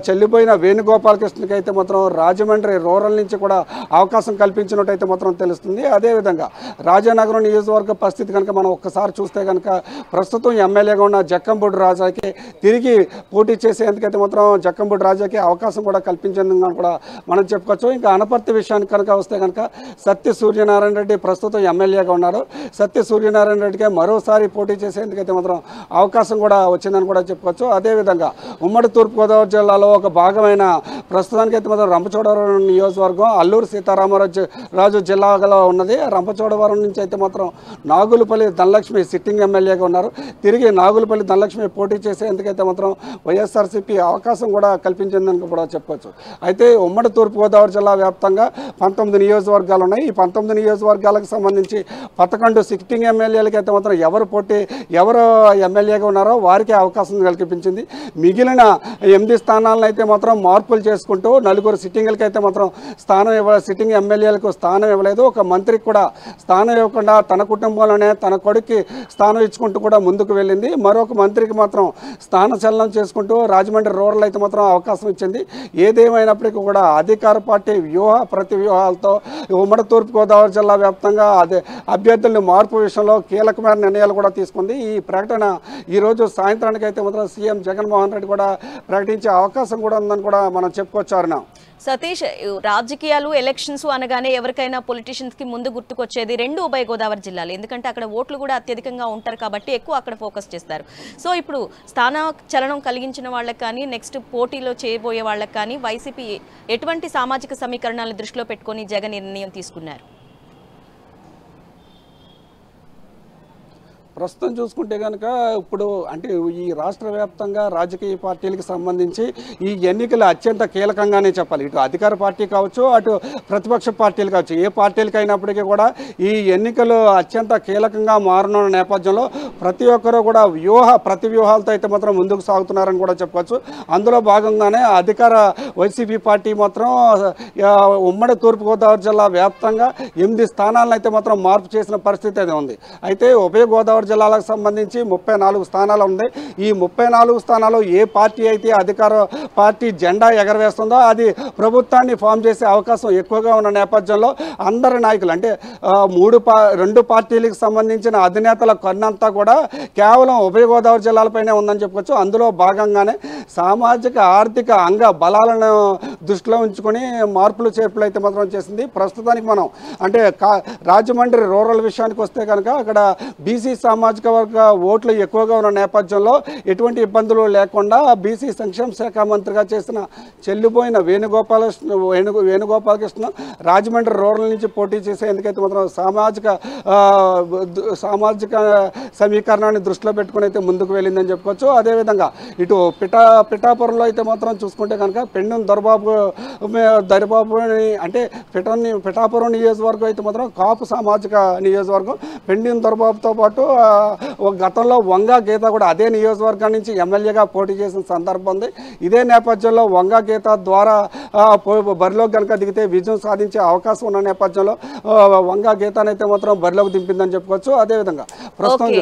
Speaker 3: చెల్లిపోయిన వేణుగోపాలకృష్ణకి అయితే మాత్రం రాజమండ్రి రూరల్ నుంచి కూడా అవకాశం కల్పించినట్టయితే మాత్రం తెలుస్తుంది. అదేవిధంగా రాజానగరం నియోజకవర్గ పరిస్థితి కనుక మనం ఒక్కసారి చూస్తే కనుక ప్రస్తుతం ఎమ్మెల్యేగా ఉన్న జక్కంపూడి రాజాకి తిరిగి పోటీ చేసేందుకైతే మాత్రం జక్కంపూడి రాజాకి అవకాశం కూడా కల్పించేందుకు కూడా మనం చెప్పుకోవచ్చు. ఇంకా అనపర్తి విషయానికి కనుక వస్తే కనుక సత్య సూర్యనారాయణ రెడ్డి ప్రస్తుతం ఎమ్మెల్యేగా ఉన్నారు. సత్య సూర్యనారాయణ రెడ్డికి మరోసారి పోటీ చేసేందుకైతే మాత్రం అవకాశం కూడా వచ్చిందని కూడా చెప్పుకోవచ్చు. అదేవిధంగా ఉమ్మడి తూర్పుగోదావరి జిల్లాలో ఒక భాగమైన ప్రస్తుతానికైతే మాత్రం రంపచోడవరం నియోజకవర్గం అల్లూరు సీతారామరాజు జిల్లాలో ఉన్నది. రంపచోడవరం నుంచి అయితే మాత్రం నాగులపల్లి ధనలక్ష్మి సిట్టింగ్ ఎమ్మెల్యేగా ఉన్నారు. తిరిగి నాగులపల్లి ధనలక్ష్మి పోటీ చేసేందుకైతే మాత్రం వైఎస్ఆర్సీపీ అవకాశం కూడా కల్పించిందని కూడా చెప్పవచ్చు. అయితే ఉమ్మడి తూర్పుగోదావరి జిల్లా వ్యాప్తంగా 19 నియోజకవర్గాలు ఉన్నాయి. ఈ 19 నియోజకవర్గాలకు సంబంధించి 11 సిట్టింగ్ ఎమ్మెల్యేలకి అయితే మాత్రం ఎవరు ఎమ్మెల్యేగా ఉన్నారో వారికి అవకాశం కల్పించింది. మిగిలిన 8 స్థానాలను అయితే మాత్రం మార్పులు చేసుకుంటూ 4 సిట్టింగ్లకి అయితే మాత్రం సిట్టింగ్ ఎమ్మెల్యేలకు స్థానం ఇవ్వలేదు. ఒక మంత్రికి కూడా స్థానం ఇవ్వకుండా తన కుటుంబంలోనే తన కొడుక్కి స్థానం ఇచ్చుకుంటూ కూడా ముందుకు వెళ్ళింది. మరొక మంత్రికి మాత్రం స్థానచలనం చేసుకుంటూ రాజమండ్రి రూరల్ అయితే మాత్రం అవకాశం ఇచ్చింది. ఏదేమైనప్పటికీ కూడా అధికార పార్టీ ప్రతి వ్యూహాలతో ఉమ్మడి తూర్పుగోదావరి జిల్లా వ్యాప్తంగా అభ్యర్థులను మార్పు విషయంలో కీలకమైన నిర్ణయాలు కూడా తీసుకుంది. ఈ ప్రకటన ఈరోజు సాయంత్రానికి అయితే మాత్రం సీఎం జగన్మోహన్ రెడ్డి కూడా ప్రకటించే అవకాశం కూడా ఉందని కూడా మనం చెప్పుకోవచ్చు. అరుణ,
Speaker 1: సతీష్, రాజకీయాలు ఎలక్షన్స్ అనగానే ఎవరికైనా పొలిటీషియన్స్ కి ముందు గుర్తుకొచ్చేది 2 ఉభయ గోదావరి జిల్లాలు. ఎందుకంటే అక్కడ ఓట్లు కూడా అత్యధికంగా ఉంటారు కాబట్టి ఎక్కువ అక్కడ ఫోకస్ చేస్తారు. సో ఇప్పుడు స్థాన చలనం కలిగించిన వాళ్ళకి కానీ నెక్స్ట్ పోటీలో చేయబోయే వాళ్ళకి కానీ వైసీపీ ఎటువంటి సామాజిక సమీకరణాలను దృష్టిలో పెట్టుకొని జగన్ నిర్ణయం తీసుకున్నారు?
Speaker 3: ప్రస్తుతం చూసుకుంటే కనుక ఇప్పుడు అంటే ఈ రాష్ట్ర వ్యాప్తంగా రాజకీయ పార్టీలకు సంబంధించి ఈ ఎన్నికలు అత్యంత కీలకంగానే చెప్పాలి. ఇటు అధికార పార్టీ కావచ్చు, అటు ప్రతిపక్ష పార్టీలు కావచ్చు, ఏ పార్టీలకు అయినప్పటికీ కూడా ఈ ఎన్నికలు అత్యంత కీలకంగా మారనున్న నేపథ్యంలో ప్రతి ఒక్కరూ కూడా ప్రతి వ్యూహాలతో అయితే మాత్రం ముందుకు సాగుతున్నారని కూడా చెప్పవచ్చు. అందులో భాగంగానే అధికార వైసీపీ పార్టీ మాత్రం ఉమ్మడి తూర్పుగోదావరి జిల్లా వ్యాప్తంగా 8 స్థానాలను అయితే మాత్రం మార్పు చేసిన పరిస్థితి అయితే ఉంది. అయితే ఉభయ గోదావరి జిల్లాలకు సంబంధించి 34 స్థానాలు ఉన్నాయి. ఈ 34 స్థానాలు ఏ పార్టీ అయితే అధికార పార్టీ జెండా ఎగరవేస్తుందో అది ప్రభుత్వాన్ని ఫామ్ చేసే అవకాశం ఎక్కువగా ఉన్న నేపథ్యంలో అందరి నాయకులు అంటే 2 పార్టీలకు సంబంధించిన అధినేతల కొన్నంతా కూడా కేవలం ఉభయ గోదావరి జిల్లాలపైనే ఉందని చెప్పుకోవచ్చు. అందులో భాగంగానే సామాజిక ఆర్థిక అంగ బలాలను దృష్టిలో ఉంచుకొని మార్పులు చేర్పులు అయితే మాత్రం చేసింది. ప్రస్తుతానికి మనం అంటే రాజమండ్రి రూరల్ విషయానికి వస్తే కనుక అక్కడ బీసీ సామాజిక వర్గ ఓట్లు ఎక్కువగా ఉన్న నేపథ్యంలో ఎటువంటి ఇబ్బందులు లేకుండా బీసీ సంక్షేమ శాఖ మంత్రిగా చేసిన చెల్లిపోయిన వేణుగోపాలకృష్ణ రాజమండ్రి రూరల్ నుంచి పోటీ చేసేందుకైతే మాత్రం సామాజిక సమీకరణాన్ని దృష్టిలో పెట్టుకుని అయితే ముందుకు వెళ్ళిందని చెప్పుకోవచ్చు. అదేవిధంగా ఇటు పిఠాపురంలో అయితే మాత్రం చూసుకుంటే కనుక పెండెం దొరబాబుని అంటే పిఠాపురం నియోజకవర్గం అయితే మాత్రం కాపు సామాజిక నియోజకవర్గం. పెండెం దొరబాబుతో పాటు గతంలో వంగా గీత కూడా అదే నియోజకవర్గం నుంచి ఎమ్మెల్యేగా పోటీ చేసిన సందర్భం ఉంది. ఇదే నేపథ్యంలో వంగా గీత ద్వారా బరిలోకి కనుక దిగితే విజయం సాధించే అవకాశం ఉన్న నేపథ్యంలో వంగా గీతనైతే మాత్రం బరిలోకి దింపిందని చెప్పుకోవచ్చు. అదేవిధంగా ప్రస్తుతం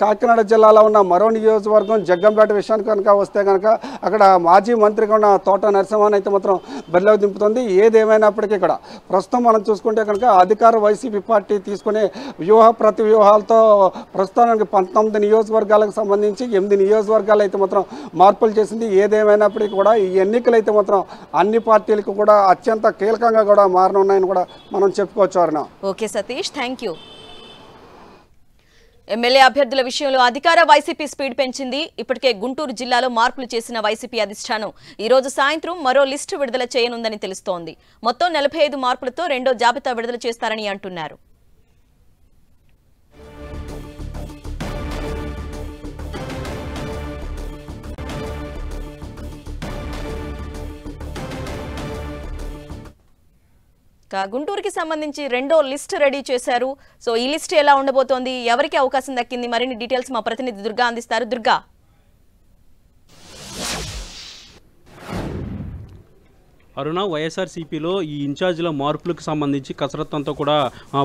Speaker 3: కాకినాడ జిల్లాలో ఉన్న మరో నియోజకవర్గం జగ్గంపేట విషయానికి కనుక వస్తే కనుక అక్కడ మాజీ మంత్రిగా ఉన్న తోట నరసింహన్ అయితే మాత్రం బరిలోకి దింపుతుంది. ఏదేమైనప్పటికీ కూడా ప్రస్తుతం మనం చూసుకుంటే కనుక అధికార వైసీపీ పార్టీ తీసుకునే ప్రతి వ్యూహాలతో ప్రస్తుతానికి 19 నియోజకవర్గాలకు సంబంధించి 8 నియోజకవర్గాలు అయితే మాత్రం మార్పులు చేసింది. ఏదేమైనప్పటికీ కూడా ఈ ఎన్నికలు అయితే మాత్రం అన్ని పార్టీలకు కూడా అత్యంత కీలకంగా కూడా మారనున్నాయని కూడా మనం చెప్పుకోవచ్చు. Aruna,
Speaker 1: okay Satish, thank you. MLA అభ్యర్థుల విషయంలో అధికార వైసీపీ స్పీడ్ పెంచింది. ఇప్పటికే గుంటూరు జిల్లాలో మార్పులు చేసిన వైసీపీ అధిష్టానం ఈ రోజు సాయంత్రం మరో లిస్టు విడుదల చేయనుందని తెలుస్తోంది. మొత్తం 45 మార్పులతో 2వ జాబితా విడుదల చేస్తారని అంటున్నారు. గుంటూరుకి సంబంధించి 2వ లిస్ట్ రెడీ చేశారు. సో ఈ లిస్ట్ ఎలా ఉండబోతోంది, ఎవరికి అవకాశం దక్కింది, మరిన్ని డీటెయిల్స్ మా ప్రతినిధి దుర్గా అందిస్తారు. దుర్గా,
Speaker 2: అరుణ, వైఎస్ఆర్సీపీలో ఈ ఇన్ఛార్జీల మార్పులకు సంబంధించి కసరత్తు అంతా కూడా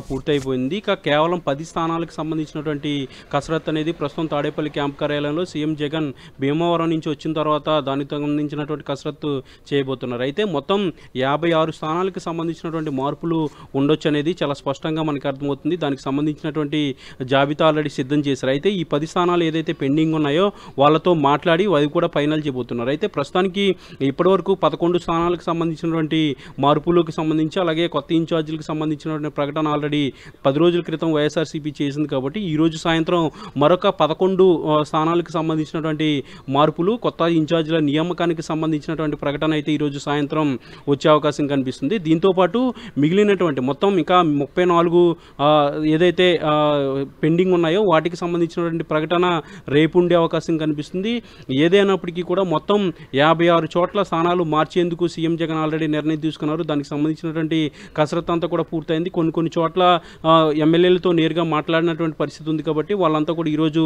Speaker 2: పూర్తయిపోయింది. ఇక కేవలం 10 స్థానాలకు సంబంధించినటువంటి కసరత్తు అనేది ప్రస్తుతం తాడేపల్లి క్యాంప్ కార్యాలయంలో సీఎం జగన్ భీమవరం నుంచి వచ్చిన తర్వాత దానికి సంబంధించినటువంటి కసరత్తు చేయబోతున్నారు. అయితే మొత్తం 56 స్థానాలకు సంబంధించినటువంటి మార్పులు ఉండొచ్చు అనేది చాలా స్పష్టంగా మనకు అర్థమవుతుంది. దానికి సంబంధించినటువంటి జాబితా ఆల్రెడీ సిద్ధం చేశారు. అయితే ఈ 10 స్థానాలు ఏదైతే పెండింగ్ ఉన్నాయో వాళ్ళతో మాట్లాడి అది కూడా ఫైనల్ చేయబోతున్నారు. అయితే ప్రస్తుతానికి ఇప్పటివరకు 11 స్థానాలకు సంబంధించినటువంటి మార్పులకు సంబంధించి అలాగే కొత్త ఇన్ఛార్జీలకు సంబంధించినటువంటి ప్రకటన ఆల్రెడీ 10 రోజుల క్రితం వైఎస్ఆర్సీపీ చేసింది కాబట్టి ఈరోజు సాయంత్రం మరొక 11 స్థానాలకు సంబంధించినటువంటి మార్పులు కొత్త ఇన్ఛార్జీల నియామకానికి సంబంధించినటువంటి ప్రకటన అయితే ఈరోజు సాయంత్రం వచ్చే అవకాశం కనిపిస్తుంది. దీంతోపాటు మిగిలినటువంటి మొత్తం ఇంకా 34 ఏదైతే పెండింగ్ ఉన్నాయో వాటికి సంబంధించినటువంటి ప్రకటన రేపు ఉండే అవకాశం కనిపిస్తుంది. ఏదైనప్పటికీ కూడా మొత్తం 56 చోట్ల స్థానాలు మార్చేందుకు సీఎం జగన్ ఆల్రెడీ నిర్ణయం తీసుకున్నారు. దానికి సంబంధించినటువంటి కసరత్తు అంతా కూడా పూర్తయింది. కొన్ని చోట్ల ఎమ్మెల్యేలతో నేరుగా మాట్లాడినటువంటి పరిస్థితి ఉంది కాబట్టి వాళ్ళంతా కూడా ఈరోజు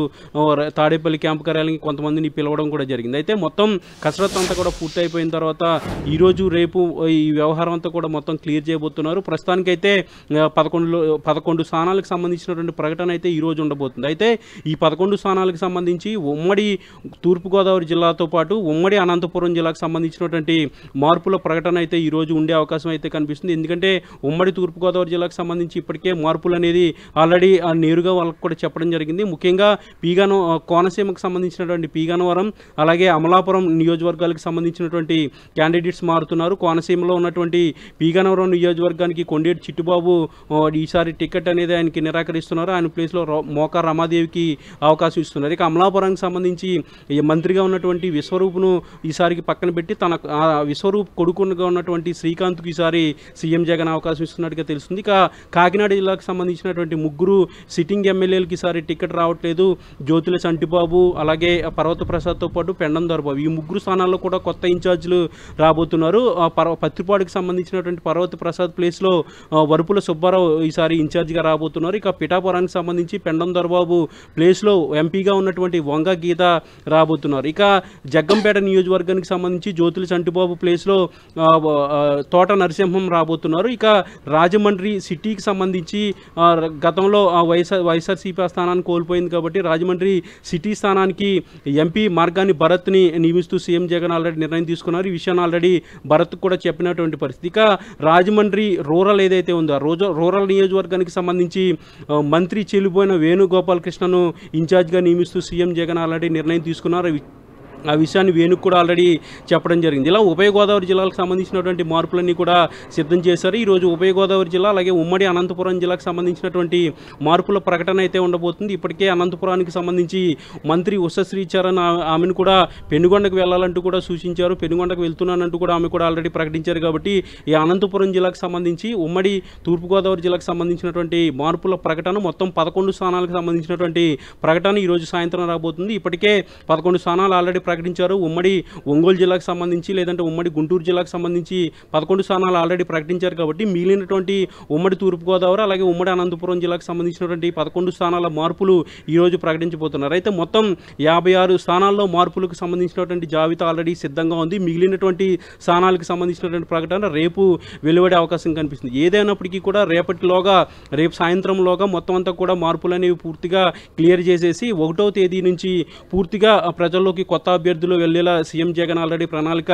Speaker 2: తాడేపల్లి క్యాంపు కార్యాలయానికి కొంతమందిని పిలవడం కూడా జరిగింది. అయితే మొత్తం కసరత్తు అంతా కూడా పూర్తి అయిపోయిన తర్వాత ఈరోజు రేపు ఈ వ్యవహారం అంతా కూడా మొత్తం క్లియర్ చేయబోతున్నారు. ప్రస్తుతానికైతే 11 స్థానాలకు సంబంధించినటువంటి ప్రకటన అయితే ఈరోజు ఉండబోతుంది. అయితే ఈ 11 స్థానాలకు సంబంధించి ఉమ్మడి తూర్పుగోదావరి జిల్లాతో పాటు ఉమ్మడి అనంతపురం జిల్లాకు సంబంధించినటువంటి మార్పుల ప్రకటన అయితే ఈరోజు ఉండే అవకాశం అయితే కనిపిస్తుంది. ఎందుకంటే ఉమ్మడి తూర్పుగోదావరి జిల్లాకు సంబంధించి ఇప్పటికే మార్పులు అనేది ఆల్రెడీ నేరుగా వాళ్ళకు కూడా చెప్పడం జరిగింది. ముఖ్యంగా కోనసీమకు సంబంధించినటువంటి పీగన్నవరం అలాగే అమలాపురం నియోజకవర్గాలకు సంబంధించినటువంటి క్యాండిడేట్స్ మారుతున్నారు. కోనసీమలో ఉన్నటువంటి పీగన్నవరం నియోజకవర్గానికి కొండేటి చిట్టుబాబు ఈసారి టికెట్ అనేది ఆయనకి నిరాకరిస్తున్నారు. ఆయన ప్లేస్లో మోకా రమాదేవికి అవకాశం ఇస్తున్నారు. ఇక అమలాపురానికి సంబంధించి మంత్రిగా ఉన్నటువంటి విశ్వరూప్ను ఈసారికి పక్కన పెట్టి తన విశ్వరూప్ కొడుకుగా ఉన్నటువంటి శ్రీకాంత్కు ఈసారి సీఎం జగన్ అవకాశం ఇస్తున్నట్టుగా తెలుస్తుంది. ఇక కాకినాడ జిల్లాకు సంబంధించినటువంటి 3 సిట్టింగ్ ఎమ్మెల్యేలకి ఈసారి టికెట్ రావట్లేదు. జ్యోతుల చంటిబాబు అలాగే పర్వత ప్రసాద్తో పాటు పెండం దొరబాబు ఈ 3 స్థానాల్లో కూడా కొత్త ఇన్ఛార్జీలు రాబోతున్నారు. పత్రిపాడుకి సంబంధించినటువంటి పర్వత ప్రసాద్ ప్లేస్లో వరుపుల సుబ్బారావు ఈసారి ఇన్ఛార్జిగా రాబోతున్నారు. ఇక పిఠాపురానికి సంబంధించి పెండం దొరబాబు ప్లేస్లో ఎంపీగా ఉన్నటువంటి వంగ గీత రాబోతున్నారు. ఇక జగ్గంపేట నియోజకవర్గానికి సంబంధించి జ్యోతుల చంటిబాబు ప్లేస్లో తోట నరసింహం రాబోతున్నారు. ఇక రాజమండ్రి సిటీకి సంబంధించి గతంలో వైఎస్ఆర్సీపీ స్థానాన్ని కోల్పోయింది కాబట్టి రాజమండ్రి సిటీ స్థానానికి ఎంపీ మార్గాన్ని భరత్ని నియమిస్తూ సీఎం జగన్ ఆల్రెడీ నిర్ణయం తీసుకున్నారు. ఈ విషయాన్ని ఆల్రెడీ భరత్ కూడా చెప్పినటువంటి పరిస్థితి. ఇక రాజమండ్రి రూరల్ ఏదైతే ఉందో రూరల్ నియోజకవర్గానికి సంబంధించి మంత్రి చెల్లిపోయిన వేణుగోపాలకృష్ణను ఇన్ఛార్జ్గా నియమిస్తూ సీఎం జగన్ ఆల్రెడీ నిర్ణయం తీసుకున్నారు. ఆ విషయాన్ని వేణుకు కూడా ఆల్రెడీ చెప్పడం జరిగింది. ఇలా ఉభయ గోదావరి జిల్లాలకు సంబంధించినటువంటి మార్పులన్నీ కూడా సిద్ధం చేశారు. ఈరోజు ఉభయ గోదావరి జిల్లా అలాగే ఉమ్మడి అనంతపురం జిల్లాకు సంబంధించినటువంటి మార్పుల ప్రకటన అయితే ఉండబోతుంది. ఇప్పటికే అనంతపురానికి సంబంధించి మంత్రి ఉషశ్రీ చరణ్ ఆమెను కూడా పెనుగొండకు వెళ్ళాలంటూ కూడా సూచించారు. పెనుగొండకు వెళ్తున్నానంటూ కూడా ఆమె కూడా ఆల్రెడీ ప్రకటించారు. కాబట్టి ఈ అనంతపురం జిల్లాకు సంబంధించి ఉమ్మడి తూర్పుగోదావరి జిల్లాకు సంబంధించినటువంటి మార్పుల ప్రకటన మొత్తం 11 స్థానాలకు సంబంధించినటువంటి ప్రకటన ఈరోజు సాయంత్రం రాబోతుంది. ఇప్పటికే 11 స్థానాలు ఆల్రెడీ ప్రకటించారు. ఉమ్మడి ఒంగోలు జిల్లాకు సంబంధించి లేదంటే ఉమ్మడి గుంటూరు జిల్లాకు సంబంధించి 11 స్థానాలు ఆల్రెడీ ప్రకటించారు. కాబట్టి మిగిలినటువంటి ఉమ్మడి తూర్పుగోదావరి అలాగే ఉమ్మడి అనంతపురం జిల్లాకు సంబంధించినటువంటి 11 స్థానాల మార్పులు ఈరోజు ప్రకటించబోతున్నారు. అయితే మొత్తం 56 స్థానాల్లో మార్పులకు సంబంధించినటువంటి జాబితా ఆల్రెడీ సిద్ధంగా ఉంది. మిగిలినటువంటి స్థానాలకు సంబంధించినటువంటి ప్రకటన రేపు వెలువడే అవకాశం కనిపిస్తుంది. ఏదైనప్పటికీ కూడా రేపు సాయంత్రంలోగా మొత్తం అంతా కూడా మార్పులు అనేవి పూర్తిగా క్లియర్ చేసేసి 1వ తేదీ నుంచి పూర్తిగా ప్రజల్లోకి కొత్త అభ్యర్థులు వెళ్లేలా సీఎం జగన్ ఆల్రెడీ ప్రణాళిక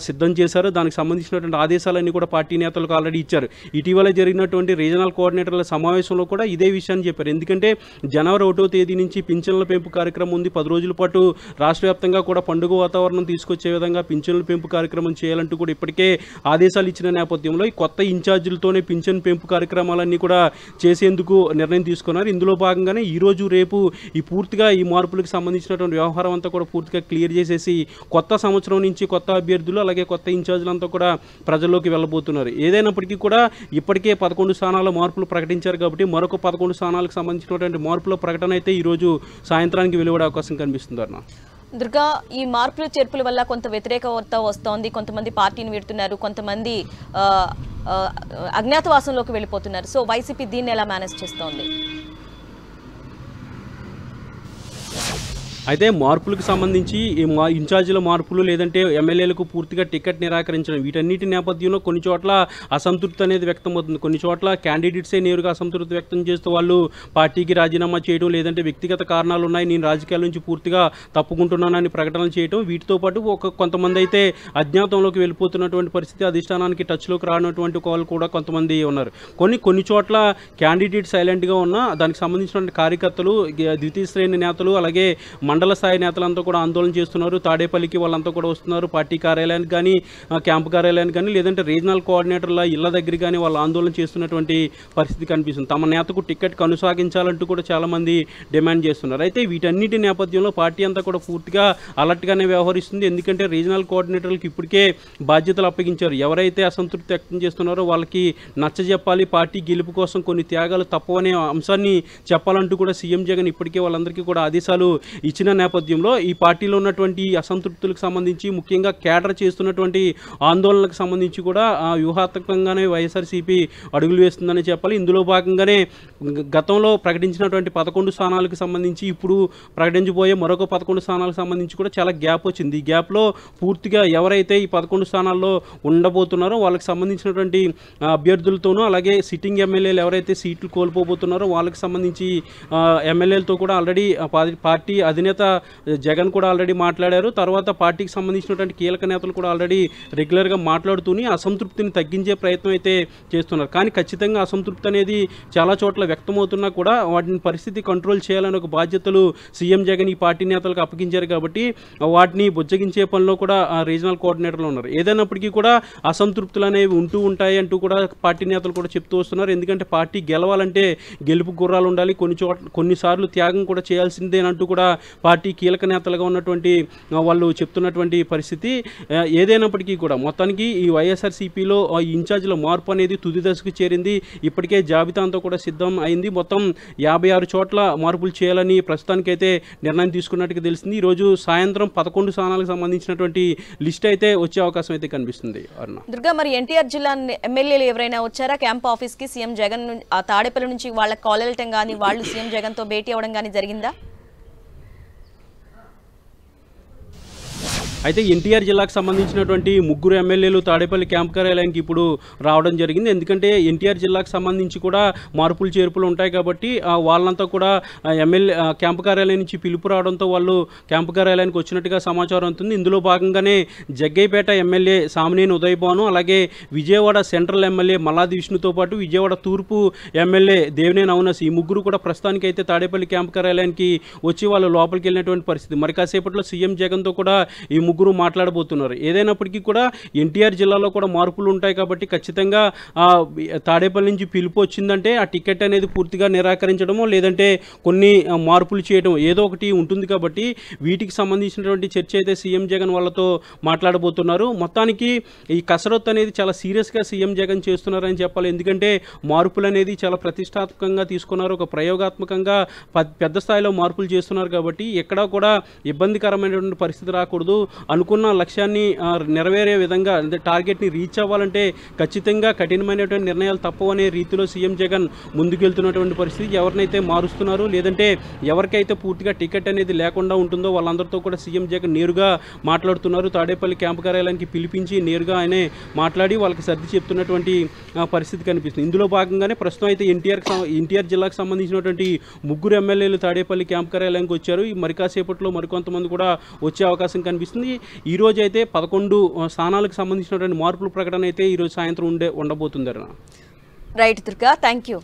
Speaker 2: సిద్ధం చేశారు. దానికి సంబంధించినటువంటి ఆదేశాలన్నీ కూడా పార్టీ నేతలకు ఆల్రెడీ ఇచ్చారు. ఇటీవల జరిగినటువంటి రీజనల్ కోఆర్డినేటర్ల సమావేశంలో కూడా ఇదే విషయాన్ని చెప్పారు. ఎందుకంటే జనవరి 1వ తేదీ నుంచి పింఛన్ల పెంపు కార్యక్రమం ఉంది. 10 రోజుల పాటు రాష్ట్ర వ్యాప్తంగా కూడా పండుగ వాతావరణం తీసుకొచ్చే విధంగా పింఛన్ల పెంపు కార్యక్రమం చేయాలంటూ కూడా ఇప్పటికే ఆదేశాలు ఇచ్చిన నేపథ్యంలో ఈ కొత్త ఇన్ఛార్జీలతోనే పింఛన్ పెంపు కార్యక్రమాలన్నీ కూడా చేసేందుకు నిర్ణయం తీసుకున్నారు. ఇందులో భాగంగానే ఈరోజు రేపు పూర్తిగా ఈ మార్పులకు సంబంధించినటువంటి వ్యవహారం అంతా కూడా పూర్తిగా క్లియర్ చేసేసి కొత్త సంవత్సరం నుంచి కొత్త అభ్యర్థులు అలాగే కొత్త ఇన్ఛార్జీలంతా కూడా ప్రజల్లోకి వెళ్ళబోతున్నారు. ఏదైనప్పటికీ కూడా ఇప్పటికే 11 స్థానాల మార్పులు ప్రకటించారు కాబట్టి మరొక 11 స్థానాలకు సంబంధించినటువంటి మార్పుల ప్రకటన అయితే ఈరోజు సాయంత్రానికి వెలువడే అవకాశం కనిపిస్తుంది. అన్న
Speaker 1: దుర్గా, ఈ మార్పులు చేర్పుల వల్ల కొంత వ్యతిరేకత వస్తోంది. కొంతమంది పార్టీని వీడుతున్నారు, కొంతమంది అజ్ఞాతవాసంలోకి వెళ్ళిపోతున్నారు. సో వైసీపీ దీన్ని ఎలా మేనేజ్ చేస్తోంది?
Speaker 2: అయితే మార్పులకు సంబంధించి ఇన్ఛార్జీల మార్పులు లేదంటే ఎమ్మెల్యేలకు పూర్తిగా టికెట్ నిరాకరించడం వీటన్నిటి నేపథ్యంలో కొన్ని చోట్ల అసంతృప్తి అనేది వ్యక్తమవుతుంది. కొన్ని చోట్ల క్యాండిడేట్సే నేరుగా అసంతృప్తి వ్యక్తం చేస్తూ వాళ్ళు పార్టీకి రాజీనామా చేయడం లేదంటే వ్యక్తిగత కారణాలు ఉన్నాయి, నేను రాజకీయాల నుంచి పూర్తిగా తప్పుకుంటున్నానని ప్రకటనలు చేయడం, వీటితో పాటు కొంతమంది అయితే అజ్ఞాతంలోకి వెళ్ళిపోతున్నటువంటి పరిస్థితి, అధిష్టానానికి టచ్లోకి రానటువంటి వాళ్ళు కూడా కొంతమంది ఉన్నారు. కొన్ని చోట్ల క్యాండిడేట్ సైలెంట్గా ఉన్నా దానికి సంబంధించినటువంటి కార్యకర్తలు, ద్వితీయ శ్రేణి నేతలు అలాగే మండల స్థాయి నేతలంతా కూడా ఆందోళన చేస్తున్నారు. తాడేపల్లికి వాళ్ళంతా కూడా వస్తున్నారు. పార్టీ కార్యాలయానికి కానీ, క్యాంపు కార్యాలయానికి కానీ, లేదంటే రీజనల్ కోఆర్డినేటర్ల ఇళ్ల దగ్గర కానీ వాళ్ళు ఆందోళన చేస్తున్నటువంటి పరిస్థితి కనిపిస్తుంది. తమ నేతకు టికెట్ కొనసాగించాలంటూ కూడా చాలామంది డిమాండ్ చేస్తున్నారు. అయితే వీటన్నిటి నేపథ్యంలో పార్టీ అంతా కూడా పూర్తిగా అలర్ట్గానే వ్యవహరిస్తుంది. ఎందుకంటే రీజనల్ కోఆర్డినేటర్లకు ఇప్పటికే బాధ్యతలు అప్పగించారు. ఎవరైతే అసంతృప్తి వ్యక్తం చేస్తున్నారో వాళ్ళకి నచ్చజెప్పాలి, పార్టీ గెలుపు కోసం కొన్ని త్యాగాలు తప్పవనే అంశాన్ని చెప్పాలంటూ కూడా సీఎం జగన్ ఇప్పటికే వాళ్ళందరికీ కూడా ఆదేశాలు ఇచ్చిన నేపథ్యంలో ఈ పార్టీలో ఉన్నటువంటి అసంతృప్తులకు సంబంధించి, ముఖ్యంగా కేడర్ చేస్తున్నటువంటి ఆందోళనలకు సంబంధించి కూడా వ్యూహాత్మకంగానే వైఎస్ఆర్సీపీ అడుగులు వేస్తుందని చెప్పాలి. ఇందులో భాగంగానే గతంలో ప్రకటించినటువంటి 11 స్థానాలకు సంబంధించి ఇప్పుడు ప్రకటించబోయే మరొక 11 స్థానాలకు సంబంధించి కూడా చాలా గ్యాప్ వచ్చింది. ఈ గ్యాప్లో పూర్తిగా ఎవరైతే ఈ 11 స్థానాల్లో ఉండబోతున్నారో వాళ్ళకి సంబంధించినటువంటి అభ్యర్థులతోనూ, అలాగే సిట్టింగ్ ఎమ్మెల్యేలు ఎవరైతే సీట్లు కోల్పోబోతున్నారో వాళ్ళకి సంబంధించి ఎమ్మెల్యేలతో కూడా ఆల్రెడీ పార్టీ అధినేత జగన్ కూడా ఆల్రెడీ మాట్లాడారు. తర్వాత పార్టీకి సంబంధించినటువంటి కీలక నేతలు కూడా ఆల్రెడీ రెగ్యులర్గా మాట్లాడుతూనే అసంతృప్తిని తగ్గించే ప్రయత్నం అయితే చేస్తున్నారు. కానీ ఖచ్చితంగా అసంతృప్తి అనేది చాలా చోట్ల వ్యక్తమవుతున్నా కూడా వాటిని పరిస్థితి కంట్రోల్ చేయాలని ఒక బాధ్యతలు సీఎం జగన్ ఈ పార్టీ నేతలకు అప్పగించారు. కాబట్టి వాటిని బుజ్జగించే పనిలో కూడా రీజనల్ కోఆర్డినేటర్లు ఉన్నారు. ఏదైనప్పటికీ కూడా అసంతృప్తులు అనేవి ఉంటూ ఉంటాయి అంటూ కూడా పార్టీ నేతలు కూడా చెప్తూ వస్తున్నారు. ఎందుకంటే పార్టీ గెలవాలంటే గెలుపు గుర్రాలు ఉండాలి, కొన్నిసార్లు త్యాగం కూడా చేయాల్సిందేనంటూ కూడా పార్టీ కీలక నేతలుగా ఉన్నటువంటి వాళ్ళు చెప్తున్నటువంటి పరిస్థితి. ఏదైనప్పటికీ కూడా మొత్తానికి ఈ వైఎస్ఆర్సీపీలో ఇన్ఛార్జ్ల మార్పు అనేది తుది దశకు చేరింది. ఇప్పటికే జాబితా అంతా కూడా సిద్ధం అయింది. మొత్తం 56 చోట్ల మార్పులు చేయాలని ప్రస్తుతానికైతే నిర్ణయం తీసుకున్నట్టుగా తెలిసింది. ఈరోజు సాయంత్రం 11 స్థానాలకు సంబంధించినటువంటి లిస్ట్ అయితే వచ్చే అవకాశం అయితే కనిపిస్తుంది.
Speaker 1: దుర్గా, మరి ఎన్టీఆర్ జిల్లా ఎమ్మెల్యేలు ఎవరైనా వచ్చారా క్యాంప్ ఆఫీస్కి? సీఎం జగన్ ఆ తాడేపల్లి నుంచి వాళ్ళకి కాల్ వెళ్ళటం కానీ, వాళ్ళు సీఎం జగన్తో భేటీ అవ్వడం కానీ జరిగిందా?
Speaker 2: అయితే ఎన్టీఆర్ జిల్లాకు సంబంధించినటువంటి 3 ఎమ్మెల్యేలు తాడేపల్లి క్యాంప్ కార్యాలయానికి ఇప్పుడు రావడం జరిగింది. ఎందుకంటే ఎన్టీఆర్ జిల్లాకు సంబంధించి కూడా మార్పులు చేర్పులు ఉంటాయి కాబట్టి వాళ్ళంతా కూడా ఎమ్మెల్యే క్యాంప్ కార్యాలయం నుంచి పిలుపు రావడంతో వాళ్ళు క్యాంప్ కార్యాలయానికి వచ్చినట్టుగా సమాచారం అవుతుంది. ఇందులో భాగంగానే జగ్గైపేట ఎమ్మెల్యే సామినేని ఉదయభాను, అలాగే విజయవాడ సెంట్రల్ ఎమ్మెల్యే మల్లాది విష్ణుతో పాటు విజయవాడ తూర్పు ఎమ్మెల్యే దేవినేని అవినాష్, ఈ 3 కూడా ప్రస్తుతానికి అయితే తాడేపల్లి క్యాంప్ కార్యాలయానికి వచ్చి వాళ్ళు లోపలికి వెళ్ళినటువంటి పరిస్థితి. మరి కాసేపట్లో సీఎం జగన్తో కూడా ఈ 3 మాట్లాడబోతున్నారు. ఏదైనప్పటికీ కూడా ఎన్టీఆర్ జిల్లాలో కూడా మార్పులు ఉంటాయి కాబట్టి ఖచ్చితంగా తాడేపల్లి నుంచి పిలుపు వచ్చిందంటే ఆ టికెట్ అనేది పూర్తిగా నిరాకరించడమో లేదంటే కొన్ని మార్పులు చేయడం ఏదో ఒకటి ఉంటుంది. కాబట్టి వీటికి సంబంధించినటువంటి చర్చ అయితే సీఎం జగన్ వాళ్ళతో మాట్లాడబోతున్నారు. మొత్తానికి ఈ కసరత్తు అనేది చాలా సీరియస్గా సీఎం జగన్ చేస్తున్నారని చెప్పాలి. ఎందుకంటే మార్పులు అనేది చాలా ప్రతిష్టాత్మకంగా తీసుకున్నారు. ఒక ప్రయోగాత్మకంగా పెద్ద స్థాయిలో మార్పులు చేస్తున్నారు. కాబట్టి ఎక్కడా కూడా ఇబ్బందికరమైనటువంటి పరిస్థితి రాకూడదు. అనుకున్న లక్ష్యాన్ని నెరవేరే విధంగా టార్గెట్ని రీచ్ అవ్వాలంటే ఖచ్చితంగా కఠినమైనటువంటి నిర్ణయాలు తప్పవనే రీతిలో సీఎం జగన్ ముందుకెళ్తున్నటువంటి పరిస్థితి. ఎవరినైతే మారుస్తున్నారు లేదంటే ఎవరికైతే పూర్తిగా టికెట్ అనేది లేకుండా ఉంటుందో వాళ్ళందరితో కూడా సీఎం జగన్ నేరుగా మాట్లాడుతున్నారు. తాడేపల్లి క్యాంపు కార్యాలయానికి పిలిపించి నేరుగా ఆయనే మాట్లాడి వాళ్ళకి సర్ది చెప్తున్నటువంటి పరిస్థితి కనిపిస్తుంది. ఇందులో భాగంగానే ప్రస్తుతం అయితే ఎన్టీఆర్ జిల్లాకు సంబంధించినటువంటి 3 ఎమ్మెల్యేలు తాడేపల్లి క్యాంపు కార్యాలయానికి వచ్చారు. మరి కాసేపట్లో మరికొంతమంది కూడా వచ్చే అవకాశం కనిపిస్తుంది. ఈ రోజు అయితే 11 స్థానాలకు సంబంధించినటువంటి మార్పుల ప్రకటన అయితే ఈరోజు సాయంత్రం ఉండబోతుంది.
Speaker 1: Right Durga, thank you.